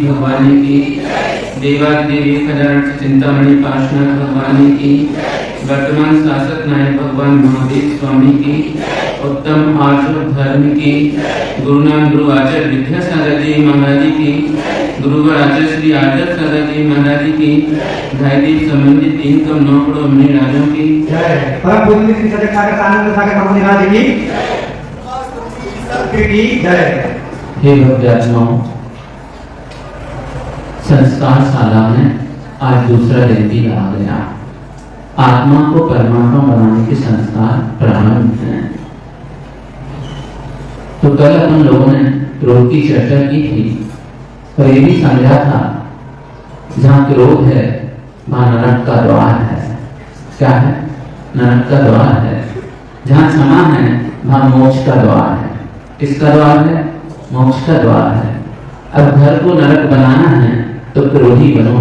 भगवानी की, देवादेवी खजानन चिंतामणि पार्श्वनाथ भगवानी की, वर्तमान शासक नायक भगवान महावीर स्वामी की, उत्तम आचार्य धर्म की, गुरुनाम गुरु आचार्य विद्यासागर जी महाराज की, गुरुवर आचार्य श्री आदर्श सागर जी महाराज की, धायदीप संबंधित 3 कम 9 करोड़ अमनी राजों की जय। परम पूज्य श्री सदस्य सागर आनंद सागर प्रभु महाराज की जय। हे भक्तजनों, संस्कार शाला में आज दूसरा दिन भी आ गया। आत्मा को परमात्मा बनाने के संस्कार प्रारंभ हैं। तो कल अपन लोगों ने क्रोध की चर्चा की थी और ये भी समझा था, जहाँ क्रोध है वहां नरक का द्वार है। क्या है? नरक का द्वार है। जहाँ क्षमा है वहां मोक्ष का द्वार है। किसका द्वार है? मोक्ष का द्वार है। अब घर को नरक बनाना है तो क्रोधी बनो,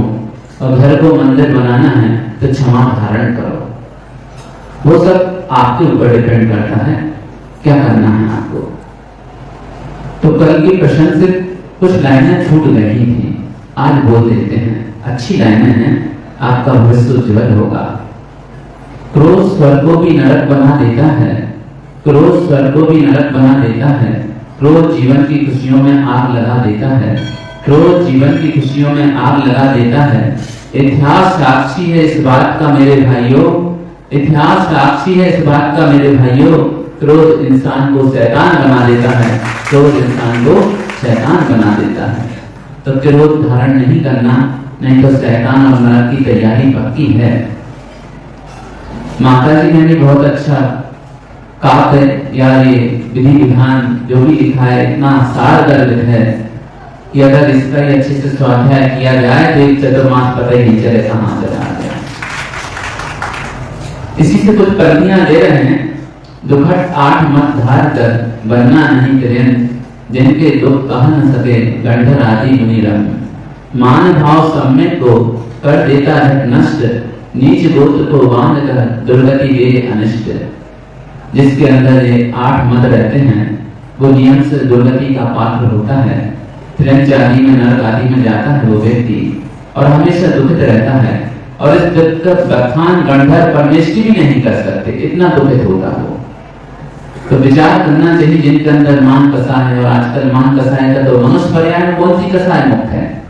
और घर को मंदिर बनाना है तो क्षमा धारण करो। वो सब आपके ऊपर डिपेंड करता है क्या करना है आपको। तो कल के प्रश्न से कुछ लाइनें छूट गई थी, आज बोल देते हैं। अच्छी लाइनें हैं, आपका भविष्य उज्जवल होगा। क्रोध स्वर्ग को भी नरक बना देता है। क्रोध स्वर्ग को भी नरक बना देता है। क्रोध जीवन की खुशियों में आग लगा देता है। क्रोध जीवन की खुशियों में आग लगा देता है। इतिहास साक्षी है इस बात का मेरे भाइयों, इतिहास साक्षी है इस बात का मेरे भाइयों, क्रोध इंसान को शैतान बना देता है। क्रोध इंसान को शैतान बना देता है। तो क्रोध धारण नहीं करना, नहीं तो शैतान और नरक की तैयारी पक्की है। माता जी ने भी बहुत अच्छा काव्य या ये विधि विधान जो भी लिखा है, इतना सार गर्भ है कि अगर इसका ही अच्छे से स्वाध्याय किया जाए तो एक चतुर्मास पता ही नहीं चले कहां चला गया। इसी से कुछ पंक्तियां दे रहे हैं। दुखट 8 मत धार कर बनना नहीं करें, जिनके दुख कह न सके गंधर आदि मुनि रंग। मान भाव सम्यक को कर देता है नष्ट, नीच गोत्र को बांध कर दुर्गति दे अनिष्ट। जिसके अंदर ये 8 मत रहते हैं वो नियम से दुर्गति का पात्र होता है। त्रिंच आदि में, नरक आदि में जाता है वो व्यक्ति और हमेशा दुखित रहता है। और इस दुख का बखान गंधर परमेष्टि भी नहीं कर सकते, इतना दुखित होता हो। तो विचार करना चाहिए जिनके अंदर मान कसाय है। और आजकल मान कसाय का तो मनुष्य पर्याय में कौन सी कसाय मुक्त है?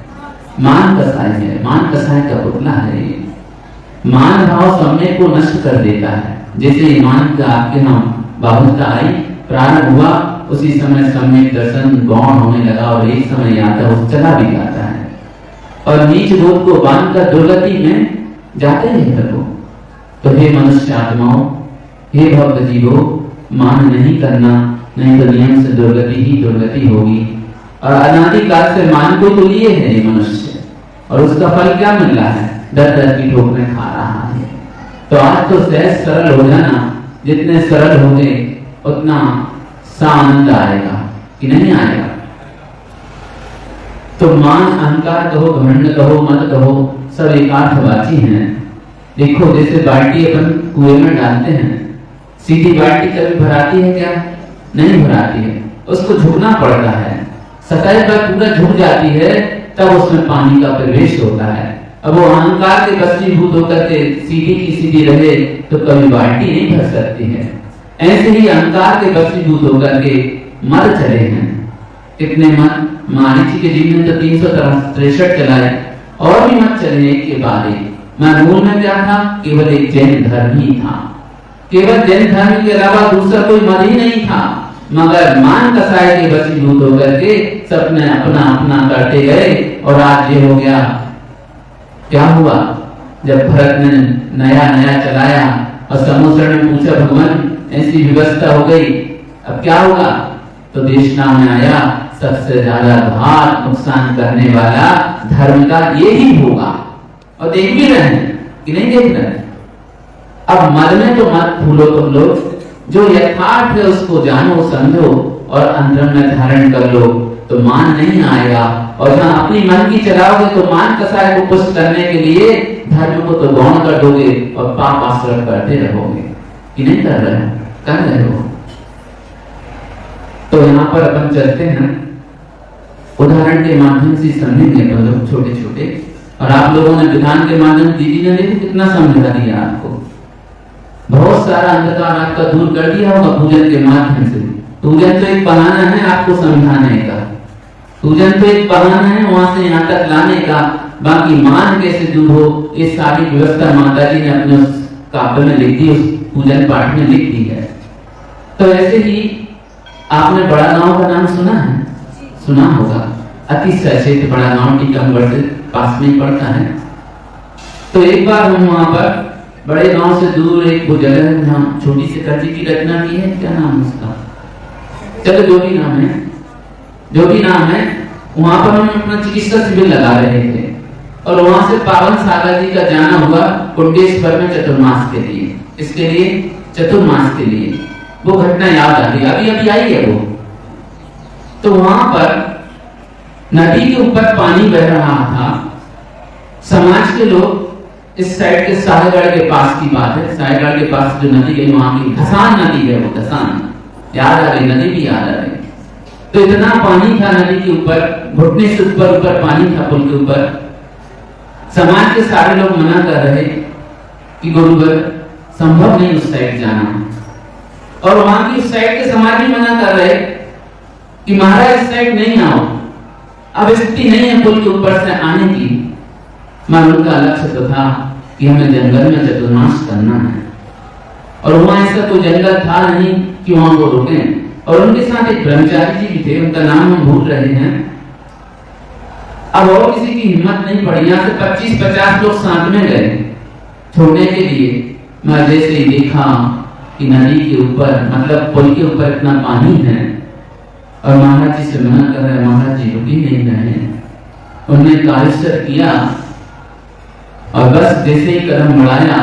मान कसाय है। मान कसाय का पुतला है ये। मान भाव सम्यक को नष्ट कर देता है। जैसे ईमान का आपके नाम बाहुलता आई, प्रारंभ हुआ, उसी समय सम्यक दर्शन गौण होने लगा और एक समय आता है वो चला भी जाता है। और नीच बोध को बांध कर दुर्गति में जाते हैं लोग। तो हे मनुष्य आत्माओं, हे भक्त जीवो, मान नहीं करना, नहीं तो नियम से दुर्गति ही दुर्गति होगी। और अनादिकाल से मान को तो लिए है ये मनुष्य, और उसका फल क्या मिल रहा है? दर दर की ठोकरें खा रहा है। तो आज तो सहज सरल हो जाना, जितने सरल होंगे उतना सा आनंद आएगा कि नहीं आएगा। तो मान, अहंकार कहो, घमंड कहो, मत कहो, सब एकार्थवाची हैं। देखो जैसे बाल्टी अपन कुएं में डालते हैं, सीधी बाल्टी कभी भराती है क्या? नहीं भराती है, उसको झुकना पड़ता है। सतह पर पूरा झुक जाती है तब उसमें पानी का प्रवेश होता है। अब वो अहंकार के वशीभूत होकर के सीधी की सीधी रहे तो कभी बाल्टी नहीं भर सकती है। ऐसे ही अहंकार के वशीभूत होकर के मर चले हैं। कितने मत मारीची के जीवन में तो 363 चलाए और भी मत चले एक के बाद एक। मैं मूल में क्या था? केवल एक जैन धर्म ही था। केवल जैन धर्म के अलावा दूसरा कोई मत ही नहीं था। मगर मान कसाय के वशीभूत होकर के सबने अपना अपना करते गए और आज ये हो गया। क्या हुआ? जब भरत ने नया नया चलाया और समूसर ने पूछा भगवान ऐसी व्यवस्था हो गई अब क्या होगा? तो देशना में आया सबसे ज्यादा घात नुकसान करने वाला धर्म का ये ही होगा। और देख भी रहे हैं कि नहीं देख रहे हैं? अब मन में तो मत भूलो तुम लोग, जो यथार्थ है उसको जानो समझो और अंतर में धारण कर लो तो मान नहीं आएगा। और जहां अपनी मन की चलाओगे तो मान कसाय को पुष्ट करने के लिए धर्म को तो गौण कर दोगे और पाप आश्रय करते रहोगे। कि नहीं कर रहे हो? कर रहे हो। तो यहाँ पर अपन चलते हैं उदाहरण के माध्यम से समझेंगे तो लोग छोटे छोटे। और आप लोगों ने विधान के माध्यम दीदी ने देखो कितना समझा दिया आपको। बहुत सारा अंधकार आपका दूर कर दिया होगा पूजन के माध्यम से। पूजन तो एक बहाना है आपको समझाने का। पूजन तो एक बहाना है वहां से यहाँ तक लाने का। बाकी मान कैसे दूर हो ये सारी व्यवस्था माता जी ने अपने उस काव्य में लिख दी, उस पूजन पाठ में लिख दी है। तो ऐसे ही आपने बड़ा गांव का नाम सुना है? सुना होगा। अति सचेत बड़ा गांव टीकमगढ़ से पास में पड़ता है। तो एक बार हम वहां पर बड़े गांव से दूर एक वो जगह है जहाँ छोटी सी कर्जी की रचना की है। क्या नाम है उसका? चलो जो भी नाम है, जो भी नाम है, वहां पर हम अपना चिकित्सा शिविर लगा रहे थे। और वहां से पावन सागर जी का जाना हुआ कुंडेश्वर में चतुर्मास के लिए। इसके लिए चतुर्मास के लिए वो घटना याद आ गई, अभी अभी आई है वो। तो वहां पर नदी के ऊपर पानी बह रहा था। समाज के लोग इस साइड के साहेगढ़ के पास की बात है, साहेगढ़ के पास जो नदी है वहां की धसान नदी है, वो धसान याद आ रही, नदी भी याद आ रही। तो इतना पानी था नदी के ऊपर, घुटने से ऊपर ऊपर पानी था पुल के ऊपर। समाज के सारे लोग मना कर रहे कि गुरुवर संभव नहीं उस साइड जाना। और वहां की उस साइड के समाज भी मना कर रहे कि महाराज इस साइड नहीं आओ, अब स्थिति नहीं है पुल के ऊपर से आने की। मगर उनका लक्ष्य तो था कि हमें जंगल में चतुर्मास करना है। और वहां ऐसा कोई जंगल था नहीं कि वहां को रुके। और उनके साथ एक ब्रह्मचारी जी भी थे, उनका नाम हम भूल रहे हैं। अब और किसी की हिम्मत नहीं पड़ी। यहाँ से 25-50 लोग साथ में गए छोड़ने के लिए। मैं जैसे ही देखा कि नदी के ऊपर मतलब पुल के ऊपर इतना पानी है और महाराज जी से मना कर रहे हैं, महाराज जी रुक ही नहीं रहे। उन्होंने कालेश्वर किया और बस जैसे ही कदम बढ़ाया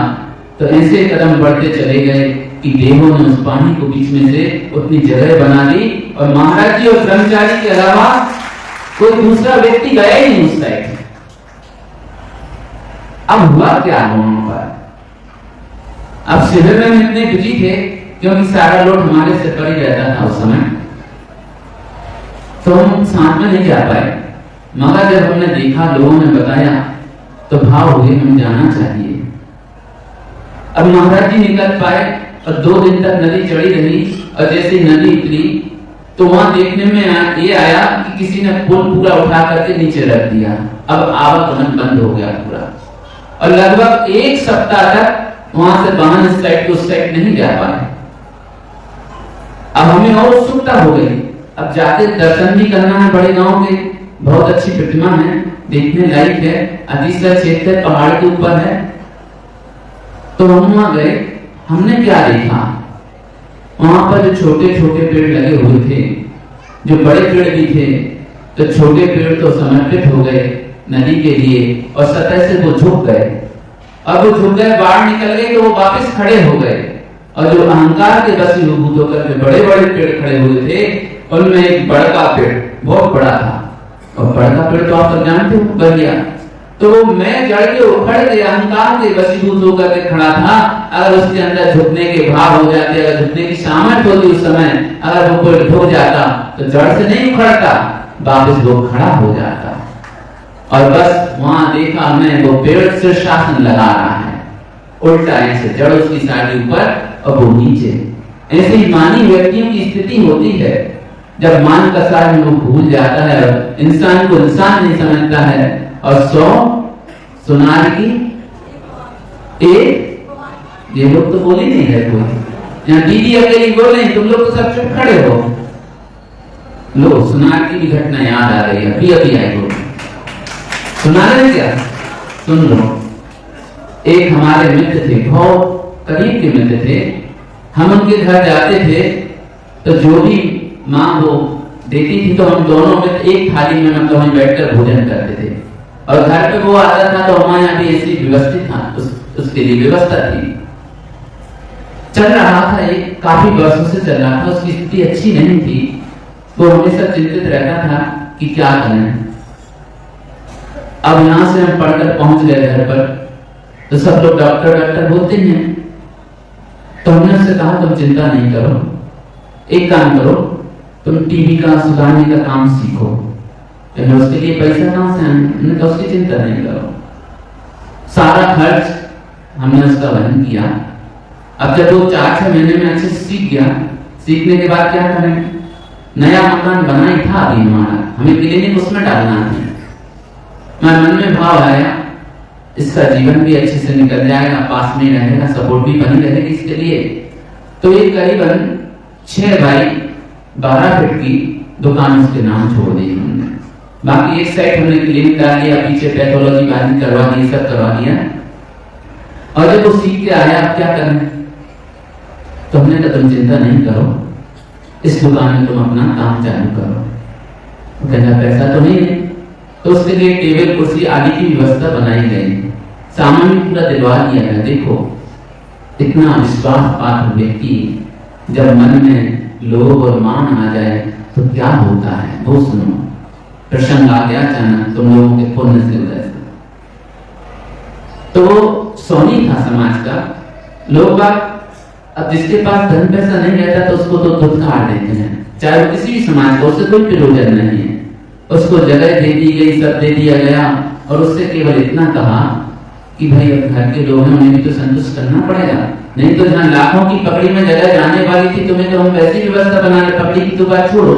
तो ऐसे कदम बढ़ते चले गए कि देवों ने उस पानी को बीच में से उतनी जगह बना दी और महाराज जी और ब्रह्मचारी के अलावा कोई दूसरा व्यक्ति गया ही नहीं उस साइड। अब हुआ क्या वहां पर? अब शिविर में इतने बिजी थे क्योंकि सारा लोड हमारे सिर पर ही रहता था उस समय, तो हम साथ में नहीं जा पाए। मगर जब हमने देखा, लोगों ने बताया तो भाव हुए हम जाना चाहिए। अब महाराज जी निकल पाए और 2 दिन तक नदी चढ़ी रही। और जैसे नदी उतरी तो वहां देखने में ये आया कि किसी ने पुल पूरा उठा करके नीचे रख दिया। अब आवागमन बंद हो गया पूरा। और लगभग 1 सप्ताह तक वहां से वाहन इस साइड को उस साइड नहीं जा पाए। अब हमें और उत्सुकता हो गई, अब जाके दर्शन भी करना है बड़े गांव के। बहुत अच्छी प्रतिमा है, देखने लायक है, अतिशय क्षेत्र पहाड़ के ऊपर है। तो हम वहां गए। हमने क्या देखा? वहां पर जो छोटे छोटे पेड़ लगे हुए थे, जो बड़े पेड़ भी थे, तो छोटे पेड़ तो समर्पित हो गए नदी के लिए और सतह से वो झुक गए। अब वो झुक गए, बाढ़ निकल गई तो वो वापस खड़े हो गए। और जो अहंकार के वशीभूत होकर के बड़े बड़े पेड़ खड़े हुए थे, उनमें एक बड़का पेड़ बहुत बड़ा था। और बड़का पेड़ तो आप जानते हो, बढ़िया। तो मैं जड़ के उखड़ के अहंकार के वशीभूत होकर के खड़ा था। अगर उसके अंदर झुकने के भाव हो जाते, अगर झुकने की सामर्थ्य होती उस समय, अगर वो पेड़ झुक जाता तो जड़ से नहीं उखड़ता, वापस वो खड़ा हो जाता। और बस वहां देखा हमने वो पेड़ शीर्षासन लगा रहा है, उल्टा ऐसे जड़ उसकी साड़ी ऊपर और वो नीचे। ऐसे ही मानी व्यक्तियों की स्थिति होती है जब मान का सार लोग भूल जाता है और इंसान को इंसान नहीं समझता है और 100 सुनार की एक। ये लोग तो बोल ही नहीं रहे कोई, यहाँ दीदी अकेली बोल रही, तुम लोग तो सब चुप खड़े हो। लो सुनार की भी घटना याद आ रही है, अभी अभी आई हो, सुना रहे क्या? सुन लो। एक हमारे मित्र थे, बहुत करीब के मित्र थे, हम उनके घर जाते थे तो जो भी माँ वो देती थी तो हम दोनों में एक थाली में मतलब वहीं बैठकर भोजन करते थे। और घर पे वो आता था तो हमारे यहाँ भी ऐसी व्यवस्थित था, उसके लिए व्यवस्था थी। चल रहा था, एक काफी वर्षों से चल रहा था, उसकी स्थिति अच्छी नहीं थी, वो हमेशा चिंतित रहता था कि क्या करें। अब यहां से हम पढ़कर पहुंच गए घर पर, तो सब लोग डॉक्टर डॉक्टर बोलते हैं, तो हमने उससे कहा तुम चिंता नहीं करो, एक काम करो, तुम टीवी का सुधारने का काम सीखो। तो उसके लिए पैसा कहां से आने, तो उसकी चिंता नहीं करो, सारा खर्च हमने उसका वहन किया। अब जब वो 4-6 महीने में अच्छे से सीख गया, सीखने के बाद क्या करें, नया मकान बना ही था अभी हमारा, हमें क्लिनिक उसमें डालना है। मैं मन में भाव आया इसका जीवन भी अच्छे से निकल जाएगा, पास में रहेगा, सपोर्ट भी बनी रहेगी इसके लिए। तो ये करीबन 6 बाई 12 फीट की दुकान उसके नाम छोड़ दी हमने। बाकी एक साइड हमने क्लिनिक डाल दिया, पीछे पैथोलॉजी बाजी करवा दी, सब करवा दिया। और जब वो सीख के आया अब क्या करें, तो हमने कहा तुम चिंता नहीं करो, इस दुकान में तुम अपना काम चालू करो। कहना पैसा तो नहीं है, तो उसके लिए टेबल कुर्सी आदि की व्यवस्था बनाई गई, सामान भी पूरा दिलवा दिया गया। देखो इतना विश्वास पात्र व्यक्ति जब मन में लोभ और मान आ जाए तो क्या होता है, वो सुनो। प्रसंग आ गया अचानक तुम लोगों के पुण्य से उदय से। तो वो सोनी था समाज का, लोग अब जिसके पास धन पैसा नहीं रहता तो उसको तो दुत्कार देते हैं, चाहे वो किसी भी समाज का, उससे कोई प्रयोजन नहीं है। उसको जगह दे दी गई, सब दे दिया गया, और उससे केवल इतना कहा कि भाई अब घर के लोग हैं उन्हें भी तो संतुष्ट करना पड़ेगा, नहीं तो जहाँ लाखों की पकड़ी में जगह जाने वाली थी तुम्हें तो हम वैसी व्यवस्था बना ले, पकड़ी की तो बात छोड़ो,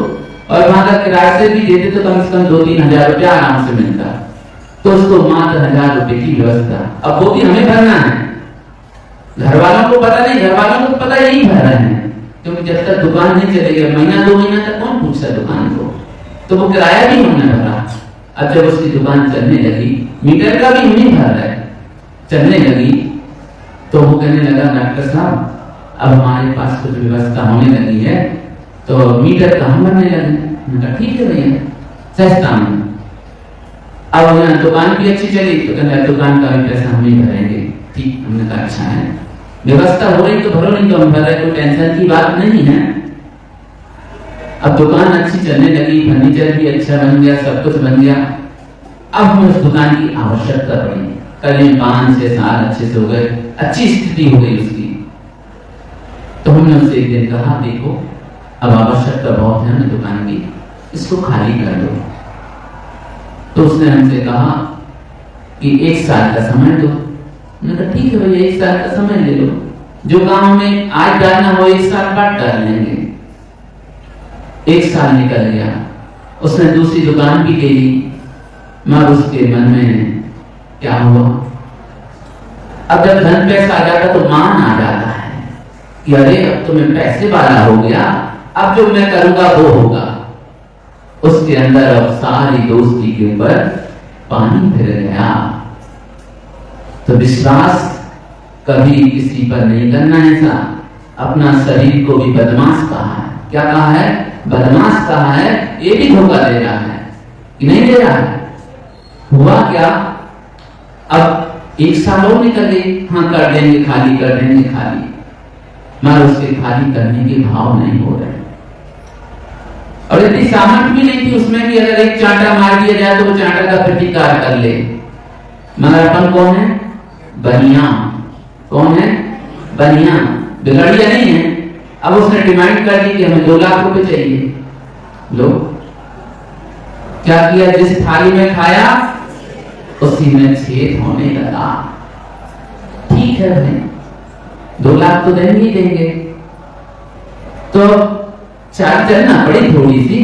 और वहां का किराए से भी देते तो कम से कम 2-3 हजार रुपया आराम से मिलता, तो उसको मात्र 1000 रुपए की व्यवस्था। अब वो भी हमें भरना है, घर वालों को पता नहीं, घर वालों को पता यही भर रहे हैं, क्योंकि जब तक दुकान नहीं चलेगी, महीना 2 महीना तक कौन पूछता दुकान को, तो वो किराया भी हमने भरा। अब जब उसकी दुकान चलने लगी, मीटर का भी हम ही भर रहे, चलने लगी, तो वो कहने लगा डॉक्टर साहब अब हमारे पास कुछ व्यवस्था होने लगी है तो मीटर का हम भरने लगे। मैंने कहा ठीक है भैया, सस्ता में। अब यहाँ दुकान भी अच्छी चली तो कहना दुकान का भी पैसा हम ही भरेंगे। ठीक, हमने कहा अच्छा है, व्यवस्था हो रही तो भरो, नहीं तो हम भर रहे, कोई टेंशन की बात नहीं है। अब दुकान अच्छी चलने लगी, फर्नीचर भी अच्छा बन गया, सब कुछ बन गया। अब हमें उस दुकान की आवश्यकता पड़ी, करीब 5-6 साल अच्छे से हो गए, अच्छी स्थिति हो गई उसकी। तो हमने उससे एक दिन कहा देखो अब आवश्यकता बहुत है हमें दुकान की, इसको खाली कर दो। तो उसने हमसे कहा कि 1 साल का समय दो। मैंने कहा ठीक है भैया 1 साल का समय ले लो, जो काम हमें आज डालना हो 1 साल बाद डाल लेंगे। 1 साल निकल गया, उसने दूसरी दुकान भी ले ली, मगर उसके मन में क्या हुआ, अब जब धन पैसा आ जाता तो मान आ जाता है कि अरे अब तो मैं पैसे वाला हो गया, अब जो मैं करूंगा वो होगा। उसके अंदर अब सारी दोस्ती के ऊपर पानी फिर गया। तो विश्वास कभी किसी पर नहीं करना है ऐसा। अपना शरीर को भी बदमाश कहा है, क्या कहा है, बदमाश कहा है, ये भी धोखा दे रहा है कि नहीं दे रहा है। हुआ क्या, अब 1 साल और निकल गई, हाँ कर देंगे खाली, कर देंगे खाली, मगर उसके खाली करने के भाव नहीं हो रहे। और इतनी सामर्थ्य भी नहीं थी उसमें कि अगर एक चांटा मार दिया जाए तो वो चांटा का प्रतिकार कर ले। मगर अपन कौन है, बनिया, कौन है, बनिया, बिगड़िया नहीं है। अब उसने डिमांड कर दी कि हमें 2 लाख रुपए चाहिए। लो क्या किया, जिस थाली में खाया उसी में छेद होने लगा। ठीक है भाई, 2 लाख तो देंगे ही देंगे, तो चाल चलना पड़ी थोड़ी सी।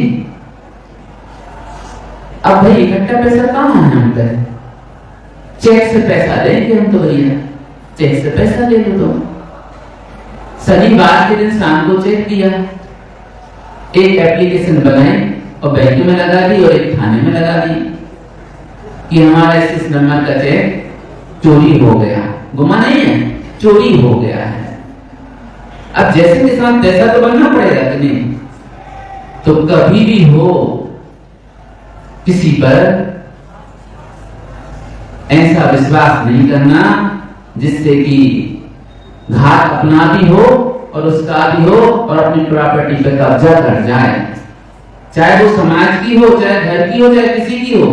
अब भाई इकट्ठा पैसा कहाँ है हम पे? चेक से पैसा देंगे हम तो भैया, चेक से पैसा ले लो। तो शनिवार के दिन शाम को चेक दिया, एक एप्लीकेशन बनाई और बैंक में लगा दी और एक थाने में लगा दी कि हमारा इस नंबर का चेक चोरी हो गया। गुमा नहीं है, चोरी हो गया है। अब जैसे के साथ पैसा तो बनना पड़ेगा कि नहीं? तो कभी भी हो किसी पर ऐसा विश्वास नहीं करना जिससे कि घात अपना भी हो और उसका भी हो और अपनी प्रॉपर्टी पर कब्जा कर जाए, चाहे वो समाज की हो, चाहे घर की हो, चाहे किसी की हो।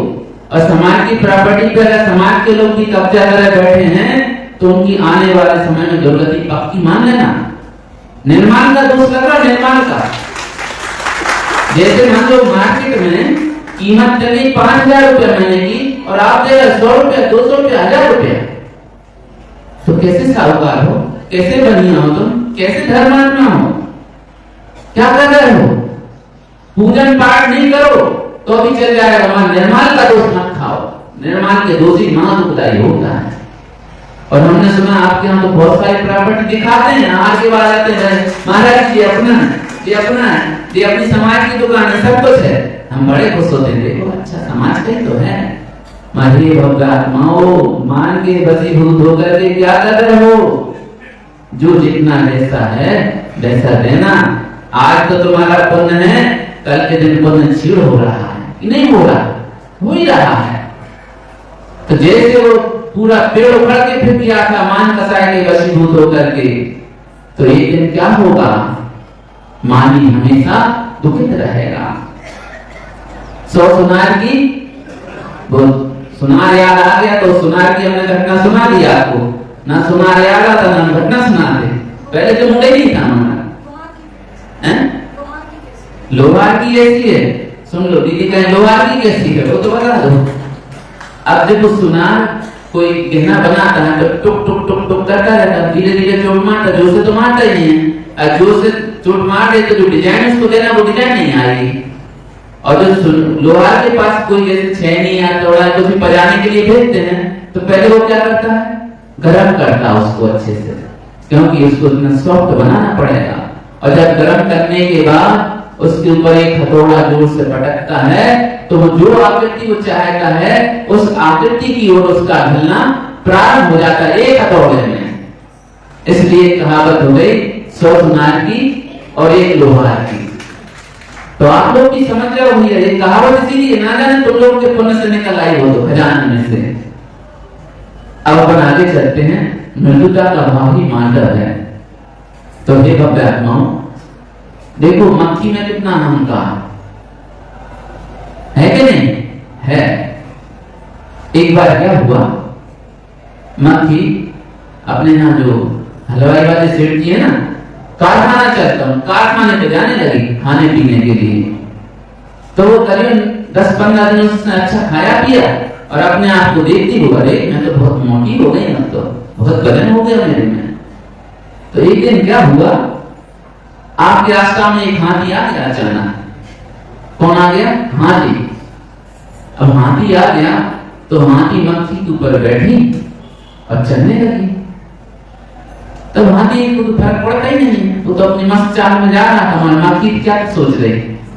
और समाज की प्रॉपर्टी पर अगर समाज के लोग भी कब्जा कर बैठे हैं तो उनकी आने वाले समय में दुर्गति पक्की मान लेना। निर्माण का दोष लग रहा, निर्माण का। जैसे मान लो मार्केट में कीमत चली 5,000 रुपया महीने की और आप दे रहे 100 रुपया, 200 रुपया, 1,000 रुपया, तो कैसे साहूकार हो, कैसे बनिया हो तुम, कैसे धर्मात्मा हो? क्या कर रहे हो? पूजन पाठ नहीं करो तो भी चल जाएगा, वहां निर्माण का दोष मत खाओ। निर्माण के दोषी महादुखदायी होता है। और हमने सुना आपके यहाँ तो बहुत सारी प्रॉपर्टी दिखाते हैं, आगे बात आते हैं महाराज ये अपना है, ये अपना है, ये अपनी समाज की दुकान है, सब कुछ है। हम बड़े खुश होते हैं, देखो अच्छा समाज का ही तो है। मारे भक्तात्माओं मान के बसीभूत होकर के क्या कर रहे हो? जो जितना जैसा है वैसा देना। आज तो तुम्हारा पुण्य है, कल के दिन पुण्य क्षीण हो रहा है कि नहीं हो रहा? हो ही रहा है। तो जैसे वो पूरा पेड़ उखड़ के फिर गया था मान कसाय के वशीभूत होकर के, तो एक दिन क्या होगा? मानी हमेशा दुखित रहेगा। 100 सुनार की वो सुनार याद आ गया तो सुनार की हमने घटना सुना दी आपको। ना सुनार याद आता ना घटना सुनाते। पहले तो मुंडे नहीं था हमारा, लोहार की कैसी है? सुन लो दीदी, कहें लोहार की कैसी है वो तो बता दो। अब जब वो सुनार कोई गहना बनाता है तो टुक टुक टुक टुक करता रहता है, धीरे धीरे चोट मारता, जोर से तो मारता ही नहीं है। जोर से चोट मार दे तो जो डिजाइन उसको देना वो डिजाइन नहीं आएगी। और जो लोहार के पास कोई जैसे छैनी या तोड़ा कुछ भी बजाने के लिए भेजते हैं तो पहले वो क्या करता है? गरम करता है उसको अच्छे से, क्योंकि उसको इतना सॉफ्ट बनाना पड़ेगा। और जब गरम करने के बाद उसके ऊपर एक हथौड़ा जोर से पटकता है तो वो जो आकृति वो चाहता है उस आकृति की ओर उसका ढलना प्रारंभ हो जाता है एक हथौड़े में। इसलिए कहावत हो गई 100 सुनार की और एक लोहार की। तो आप लोग की समझ रहे हो भैया, ये कहावत इसीलिए ना जाने तुम लोग के पुण्य से निकल आई हो तो खजाने में से। अब अपन आगे चलते हैं। मृदुता का भाव ही मांडव है। तो हे भव्य आत्माओं, देखो मक्खी में कितना अहंकार है कि नहीं है। एक बार क्या हुआ, मक्खी अपने यहाँ जो हलवाई वाले सेठ जी है ना, कारखाना चलता हूँ, कारखाने पे जाने लगी खाने पीने के लिए। तो वो करीबन 10-15 दिन उसने अच्छा खाया पिया और अपने आप को देखती हो, अरे मैं तो बहुत मोटी हो गई, अब तो बहुत वजन हो गया मेरे में। तो एक दिन क्या हुआ, आपके रास्ता में एक हाथी आ गया अचानक। कौन आ गया? हाथी। अब हाथी आ गया तो हाथी मक्खी के ऊपर बैठी और चलने लगी। तब हाथी को तो फर्क पड़ता ही नहीं, वो तो अपनी मस्त चाल में जा रहा था। मक्खी क्या सोच रही,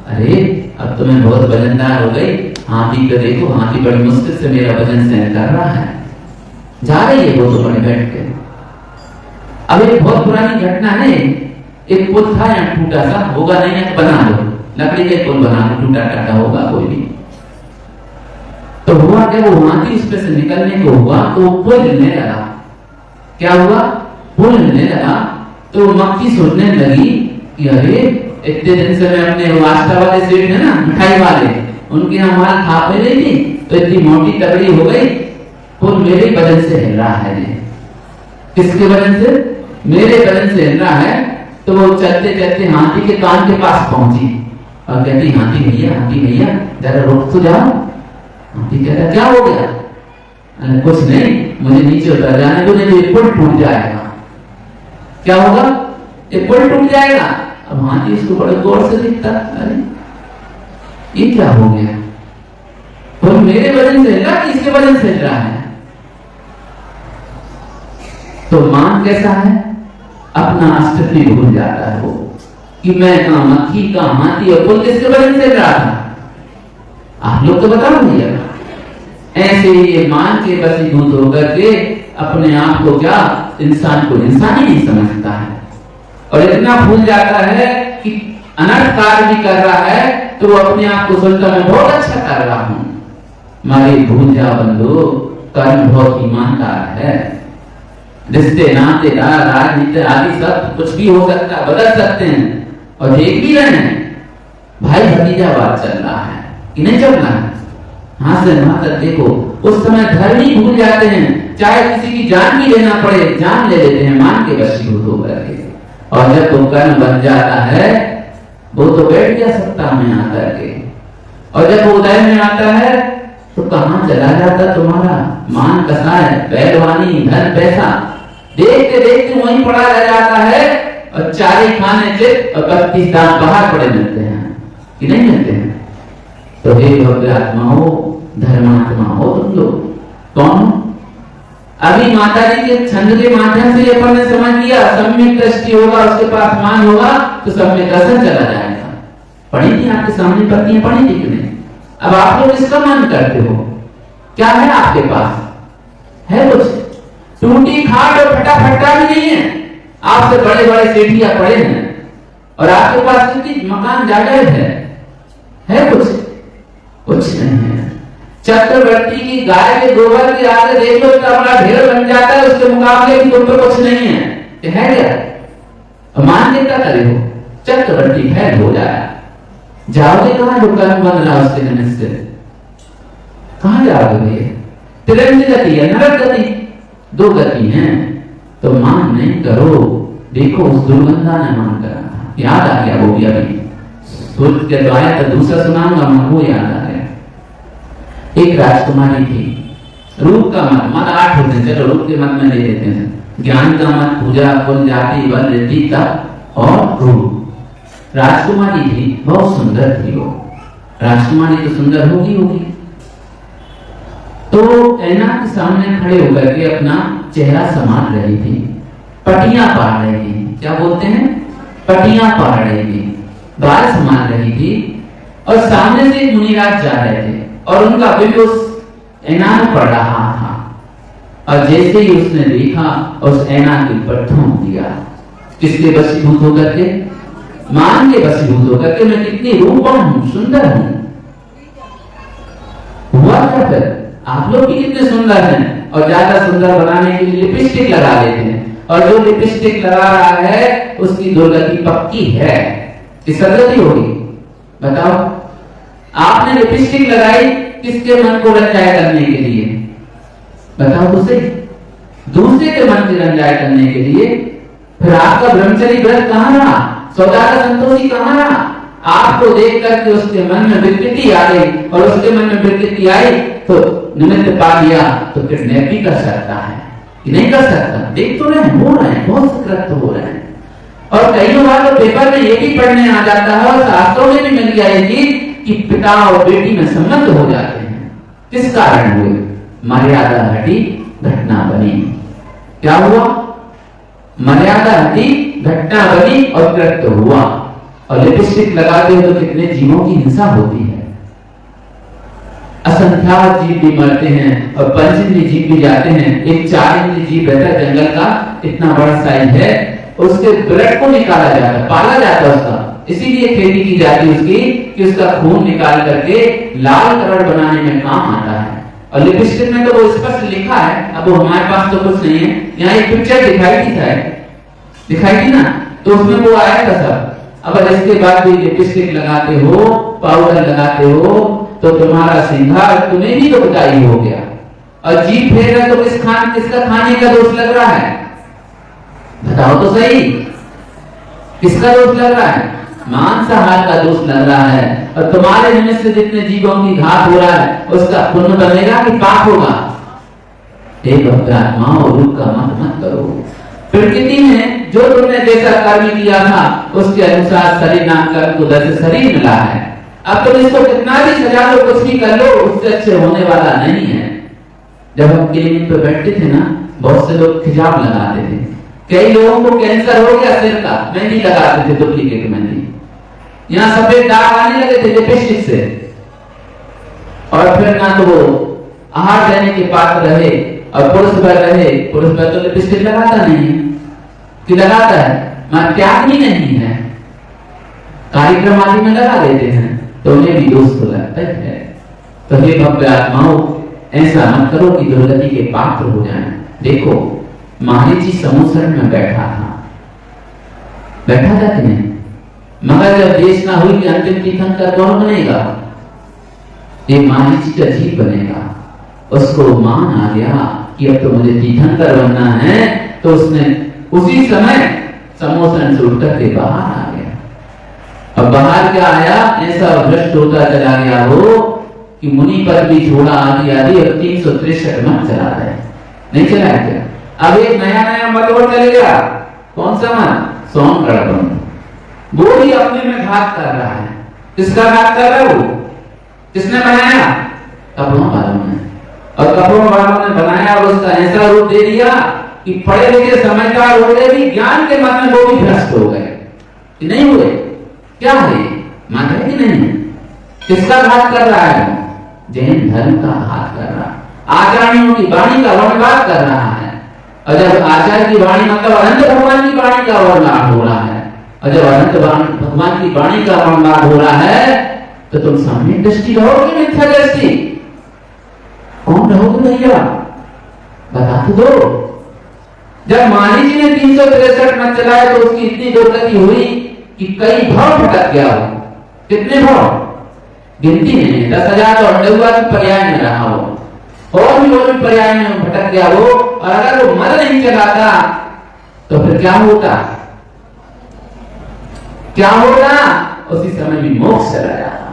अरे अब तो मैं बहुत वजनदार हो गई, हाथी पे देखो, हाथी बड़ी मुश्किल से मेरा वजन सहन कर रहा है। जा रही है वो तो बड़े बैठ के। अब एक बहुत पुरानी घटना है, एक पुल था यहाँ टूटा सा, होगा नहीं है बना दो, लकड़ी का पुल बना दो, टूटा टाटा होगा कोई भी। तो हुआ क्या, वो हाथी उस पे से निकलने को हुआ तो वो पुल हिलने लगा। क्या हुआ? पुल हिलने लगा। तो मक्खी सोचने लगी कि अरे इतने दिन से मैं अपने वास्ता वाले सेठ है ना, मिठाई वाले, उनके यहाँ माल खा पे रही थी, तो इतनी मोटी तगड़ी हो गई, पुल मेरे वजन से हिल रहा है। किसके वजन से? मेरे वजन से हिल रहा है। तो वो चलते चलते हाथी के कान के पास पहुंची और कहती, हाथी भैया जरा रुक तो जाओ। हाथी कहता, क्या हो गया? कुछ नहीं, मुझे नीचे उतर जाने दो, नहीं तो ये पुल टूट जाएगा। क्या होगा? ये पुल टूट जाएगा। अब हाथी इसको बड़े गौर से देखता, अरे ये क्या हो गया? पुल मेरे वजन से हिल रहा कि इसके वजन से हिल रहा है? तो मान कैसा है? अपना अस्तित्व भूल जाता है वो, कि मैं कहां मक्खी कहां हाथी, और पुल किसके वजन से हिल रहा था? आप लोग तो बताओ भैया। ऐसे ही ये मान के वशीभूत होकर के अपने आप को, क्या इंसान को इंसान ही नहीं समझता है, और इतना भूल जाता है कि अनर्थ कार्य भी कर रहा है तो वो अपने आप को सोचता मैं बहुत अच्छा कर रहा हूं। मारे भूल जा बंधु, कर्म बहुत ईमानदार है। रिश्ते नाते राजनीति आदि सब कुछ भी हो सकता है, बदल सकते हैं, और देख भी रहे हैं भाई भतीजावाद चल रहा है कि नहीं चल रहा है? हाँ से वहां तक देखो, उस समय धर्म ही भूल जाते हैं, चाहे किसी की जान भी लेना पड़े जान ले लेते हैं मान के वशीभूत होकर के। और जब वो कर्म बन जाता है वो तो बैठ गया सत्ता में आकर के, और जब वो उदय में आता है तो कहां चला जाता तुम्हारा मान कसाय पहलवानी धन पैसा, देखते देखते वहीं पड़ा रह जाता है, और चारे खाने चित और 32 दांत बाहर पड़े मिलते हैं कि नहीं मिलते हैं? तो हे भव्य आत्मा हो, धर्मात्मा हो तुम लोग। कौन? अभी माता जी के छंद के माध्यम से अपन ने समझ लिया, सम्यक दृष्टि होगा, उसके पास मान होगा तो सम्यक दर्शन चला जाएगा। पढ़ी थी आपके सामने पत्तियां, पढ़ी थी कि नहीं? अब आप लोग इसका मान करते हो, क्या है आपके पास? है कुछ? टूटी खाट और फटा फटा भी नहीं है, आपसे बड़े बड़े सेठिया पड़े हैं, और आपके पास कितनी मकान जायदाद है कुछ? कुछ नहीं है। चक्रवर्ती की गाय के गोबर के आगे देख लो इतना बड़ा ढेर बन जाता है, उसके मुकाबले की तुम पे कुछ नहीं है। ये है क्या? मान के क्या करे हो? चक्रवर्ती है हो जाए, जाओगे कहां? जो कर्म बन रहा उसके निमित्त से कहां जाओगे भैया? तिरंगी गति है, नरक गति, दो गति हैं। तो मान नहीं करो। देखो उस दुर्गंधा ने मान करा था, याद आ गया वो भी अभी सोच के तो आया, तो दूसरा सुनाऊंगा मैं, वो याद आ गया। एक राजकुमारी थी, रूप का मत, मत 8 होते हैं, चलो रूप के मत में ले लेते हैं। ज्ञान का मत, पूजा कुल जाति वन रीति तप और रूप। राजकुमारी थी, बहुत सुंदर थी वो। राजकुमारी तो सुंदर होगी होगी, तो ऐना के सामने खड़े होकर के अपना चेहरा संभाल रही थी, पटियां पाड़ रही थी। क्या बोलते हैं? पटियां पाड़ रही थी, बाल संभाल रही थी, और सामने से एक मुनिराज जा रहे थे, और उनका बिल उस ऐना में पड़ रहा था। और जैसे ही उसने देखा, उस ऐना के ऊपर थूक दिया। किसके वशीभूत होकर के? मान के वशीभूत होकर के, मैं कितनी रूपवान हूं, सुंदर हूं। हुआ क्या फिर? आप लोग भी कितने सुंदर हैं, और ज्यादा सुंदर बनाने के लिए लिपस्टिक लगा लेते हैं, और जो लिपस्टिक लगा रहा है उसकी दुर्गति पक्की है कि सदगति होगी? बताओ, आपने लिपस्टिक लगाई किसके मन को रंजाए करने के लिए? बताओ तो सही, दूसरे के मन की रंजाए करने के लिए। फिर आपका ब्रह्मचर्य व्रत कहां रहा? सौदागर संतोषी कहां रहा? आपको देख करके उसके मन में विकृति आ गई, और उसके मन में विकृति आई तो निमित्त पा लिया, तो किडनैप भी कर सकता है कि नहीं कर सकता? देख तो रहे हो रहे हैं, बहुत से कृत्य हो रहे हैं। और कई बार तो पेपर में ये भी पढ़ने आ जाता है, और शास्त्रों में भी मिल गया ये चीज कि पिता और बेटी में संबंध हो जाते हैं। किस कारण हुए? मर्यादा हटी, घटना बनी। क्या हुआ? मर्यादा हटी, घटना बनी, और कृत्य हुआ। और लिपस्टिक लगाते हो तो कितने जीवों की हिंसा होती है, असंख्यात जीव भी मरते हैं, और पंचेंद्रिय जीव भी जाते हैं। एक 4 इंद्रिय जीव रहता है जंगल का, इतना बड़ा साइज है, उसके ब्लड को निकाला जाता है, पाला जाता है उसका, इसीलिए खेती की जाती है उसकी, कि उसका खून निकाल करके लाल कलर बनाने में काम आता है। और लिपस्टिक में तो वो स्पष्ट लिखा है, अब वो हमारे पास तो कुछ नहीं है। यहाँ एक पिक्चर दिखाई थी ना, तो उसमें वो आया था सब। अब इसके बाद भी लिपस्टिक लगाते हो, पाउडर लगाते हो, तो तुम्हारा सिंगार तुम्हें भी तो बताई हो गया। और जीभ फेर रहा तो किसका खाने का दोष लग रहा है? बताओ तो सही, किसका दोष लग रहा है? मांसाहार का दोष लग रहा है। और तुम्हारे निमित्त से जितने जीवों की घात हो रहा है, उसका पुण्य बनेगा कि पाप होगा? हे भक्त आत्माओं, रूप का मत करो। प्रकृति में जो तुमने जैसा कर्म किया था उसके अनुसार शरीर नाम कर्म को जैसे शरीर मिला है। अब तुम इसको कितना भी सजा लो, कुछ भी कर लो, उससे अच्छे होने वाला नहीं है। जब हम क्लिनिक पे बैठते थे ना, बहुत से लोग खिजाब लगाते थे। कई लोगों को कैंसर हो गया सिर का, मेहंदी लगाते थे, डुप्लीकेट मेहंदी। यहाँ सफेद दाग आने लगे थे लिपस्टिक से, और फिर ना तो वो आहार लेने के पात्र रहे, और पुरुष पर तो लिपस्टिक लगाता नहीं है कि लगाता है, मगर त्याग भी नहीं है, कार्यक्रम आदि में लगा देते हैं, तो उन्हें भी दोष तो लगता है। तो हे भक्त आत्माओं, ऐसा मत करो कि दुर्गति के पात्र हो जाएं। देखो मारीची समुसरण में बैठा था कि नहीं, मगर जब देशना हुई कि अंतिम तीर्थंकर कौन बनेगा, ये मारीची का जीव बनेगा। उसको मान आ गया कि अब तो मुझे तीर्थंकर बनना है, तो उसने उसी समय समोसन से उठ करके बाहर आ गया। अब बाहर क्या आया, ऐसा भ्रष्ट होता चला गया हो कि मुनि पद भी छोड़ा, आदि आदि, और 363 मत चला गया, नहीं चला क्या? अब एक नया मत और चले गया। कौन सा मत? सोम गणपन। वो भी अपने में घात कर रहा है। किसका घात कर रहा है वो? किसने बनाया? कपड़ों वालों ने। और कपड़ों वालों ने बनाया और उसका ऐसा रूप दे दिया कि पढ़े लिखे समझदार हो गए भी, ज्ञान के मत में वो भी भ्रष्ट हो गए कि नहीं हुए। क्या है? मान है कि नहीं? किसका घात कर रहा है? जैन धर्म का घात कर रहा है, आचार्यों की वाणी का वर्णवाद कर रहा है। और जब आचार्य की वाणी मतलब अनंत भगवान की वाणी का वर्णवाद हो रहा है, और जब अनंत भगवान की वाणी का वर्णवाद हो रहा है, तो तुम सम्यक दृष्टि रहोगे, मिथ्या दृष्टि? कौन रहोगे भैया, बता तो दो। जब मानी जी ने 363 मत चलाए तो उसकी इतनी दुर्गति हुई कि कई भाव भटक गया हो। कितने भाव? गिनती नहीं, 10,000 तो अंडुआ की पर्याय में रहा हो, और भी पर्याय में भटक गया हो। और अगर वो मत नहीं चलाता तो फिर क्या होता? उसी समय भी मोक्ष चला जाता।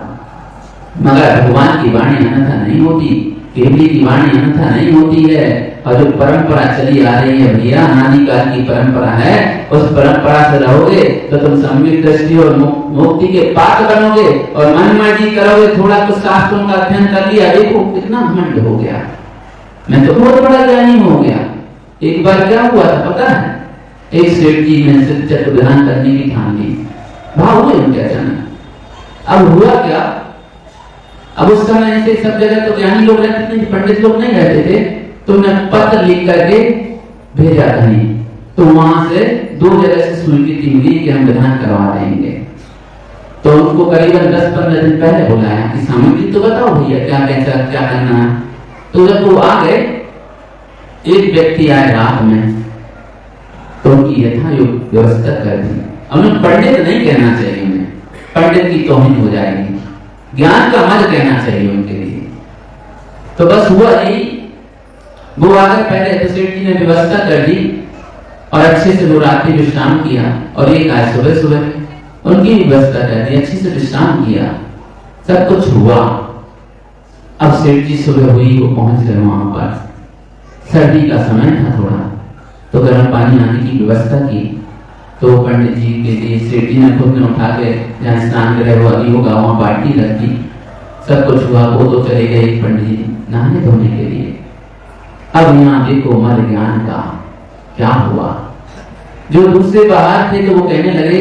मगर भगवान की वाणी अन्यथा नहीं होती, केवली की वाणी अन्यथा नहीं होती है। और जो परंपरा चली आ रही है भैया, अनादिकाल की परंपरा है, उस परंपरा से रहोगे तो तुम सम्यक दृष्टि और मुक्ति के पात्र बनोगे। और मनमर्जी करोगे, थोड़ा कुछ शास्त्रों का अध्ययन कर लिया, देखो कितना घमंड हो गया, मैं तो बहुत बड़ा ज्ञानी हो गया। एक बार क्या हुआ था पता है? एक सेठ जी ने सिद्ध चतुर्थ ध्यान करने की ठान ली, भाव हुए उनके अचानक। अब हुआ क्या, अब उस समय ऐसे सब जगह तो ज्ञानी लोग रहते थे, पंडित लोग नहीं रहते थे, तो उन्हें पत्र लिख करके भेजा कहीं, तो वहां से 2 जगह से स्वीकृति मिली कि हम ध्यान करवा देंगे। तो उनको करीबन 10-15 दिन पहले बुलाया कि सामग्री तो बताओ भैया, क्या कैसा क्या करना है। तो जब वो आ गए, एक व्यक्ति आए रात में, तो उनकी यथायोग्य व्यवस्था कर दी। उन्हें पंडित नहीं कहना चाहिए, उन्हें पंडित की तौहीन हो जाएगी, ज्ञान का मत कहना चाहिए उनके लिए। तो बस हुआ नहीं, वो आकर पहले तो सेठ जी ने व्यवस्था कर दी, और अच्छे से वो रात्रि विश्राम किया, और एक आए सुबह सुबह उनकी व्यवस्था कर दी, अच्छे से विश्राम किया, सब कुछ हुआ। अब सेठ जी सुबह हुई, वो पहुंच गए वहां पर, सर्दी का समय था थोड़ा, तो गर्म पानी आने की व्यवस्था की। तो पंडित जी के लिए सेठ जी ने खुद ने उठा के जहाँ स्नान गृह होगा वहां बाल्टी रख दी, सब कुछ हुआ। वो तो चले गए पंडित जी नहाने धोने के लिए। अब यहाँ देखो मर ज्ञान का क्या हुआ। जो दूसरे बाहर थे तो वो कहने लगे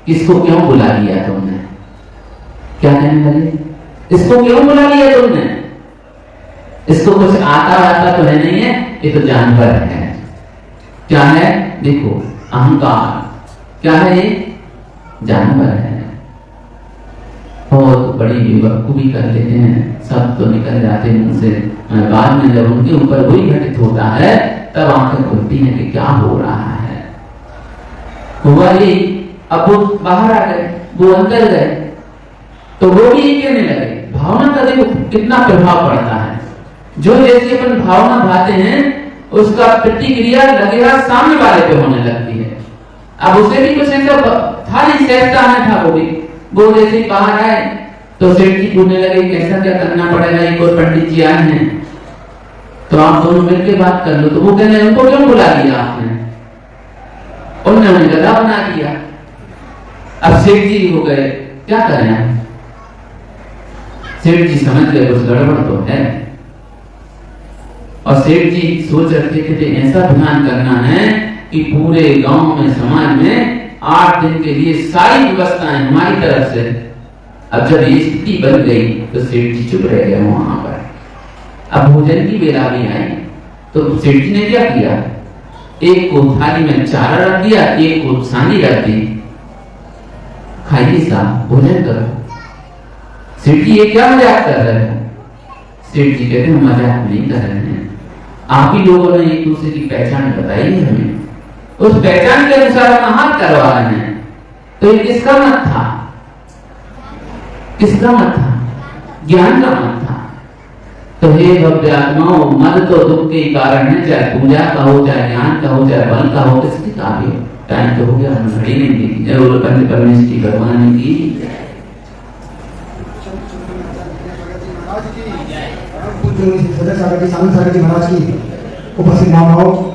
इसको क्यों बुला लिया तुमने, क्या कहने लगे, इसको क्यों बुला लिया तुमने, इसको कुछ आता तो है नहीं है, ये तो जानवर है। क्या है? देखो अहंकार, क्या है ये? जानवर है। बहुत बड़ी बेवकूफी कर लेते हैं, सब तो निकल जाते हैं मुंह से, बाद में जब उनके ऊपर वही घटित होता है तब आंखें खुलती हैं कि क्या हो रहा है। हुआ ये, अब वो बाहर आ गए, वो अंदर गए, तो वो भी ये कहने लगे। भावना का देखो कितना प्रभाव पड़ता है, जो जैसे अपन भावना भाते हैं उसका प्रतिक्रिया लगेगा सामने वाले पे होने लगती है। अब उसे भी कुछ ऐसा था नहीं, सहजता में था वो जैसे ही बाहर आए तो सेठ जी पूछने लगे कैसा क्या करना पड़ेगा, एक और पंडित जी आए हैं। तो आप दोनों मिलकर बात कर लो। तो वो कहने उनको क्यों बुला लिया आपने? उन्होंने उन्हें गधा बना दिया। अब सेठ जी हो गए, क्या करें? सेठ जी समझ गए कुछ गड़बड़ तो है, और सेठ जी सोच रखे थे कि ऐसा ध्यान करना है कि पूरे गांव में, समाज में 8 दिन के लिए सारी व्यवस्थाएं हमारी तरफ से। अब जब ये स्थिति बन गई तो सेठ जी चुप रह गए वहां पर। अब भोजन की बेला भी आई तो सेठ जी ने क्या किया? एक को थाली में चारा रख दिया, एक को सानी रख दी, खाइए साहब, भोजन करो। सेठ जी ये क्या मजाक कर रहे हैं? सेठ जी कहते हैं मजाक नहीं कर रहे हैं, आप ही लोगों ने एक दूसरे की पहचान बताई है हमें, उस पहचान के अनुसार हम हाथ करवा रहे हैं। तो ये किसका मत था? किसका मत था? ज्ञान का मत था। तो हे भव्य आत्माओं, मद तो दुख के कारण है, चाहे पूजा का हो, चाहे ज्ञान का हो, चाहे बल का हो, किसकी का भी हो। टाइम तो हो गया, हम घड़ी नहीं दी। जय बोलो पंच परमेश्वरी भगवान की। सदर सागर जी, सामने सागर जी महाराज की उपस्थित महानुभाव,